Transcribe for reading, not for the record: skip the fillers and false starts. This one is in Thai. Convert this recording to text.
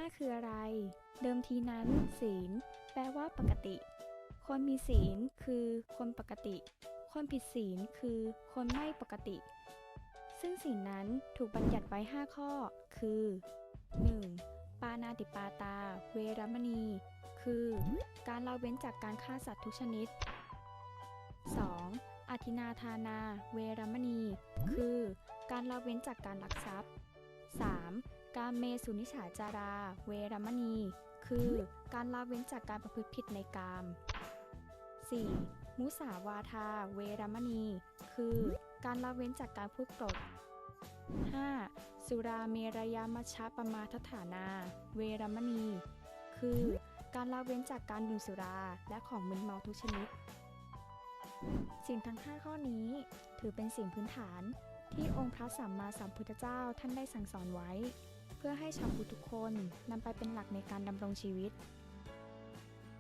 5คืออะไรเดิมทีนั้นศีลแปลว่าปกติคนมีศีลคือคนปกติคนผิดศีลคือคนไม่ปกติซึ่งศีลนั้นถูกบัญญัติไว้5ข้อคือ 1. ปาณาติปาตาเวรมณีคือการละเว้นจากการฆ่าสัตว์ทุกชนิด 2. อทินาทานาเวรมณีคือการละเว้นจากการลักทรัพย์ 3. กามเมสุนิฉาจาราเวรมณีคือการละเว้นจากการประพฤติผิดในกาม 4. มุสาวาทาเวรมณีคือการละเว้นจากการพูดปด 5. สุราเมรยมัชฌปมาทฐานาเวรมณีคือการละเว้นจากการดื่มสุราและของมึนเมาทุกชนิดศีลทั้ง5ข้อนี้ถือเป็นศีลพื้นฐานที่องค์พระสัมมาสัมพุทธเจ้าท่านได้สั่งสอนไว้เพื่อให้ชาวพุทธทุกคนนำไปเป็นหลักในการดำรงชีวิต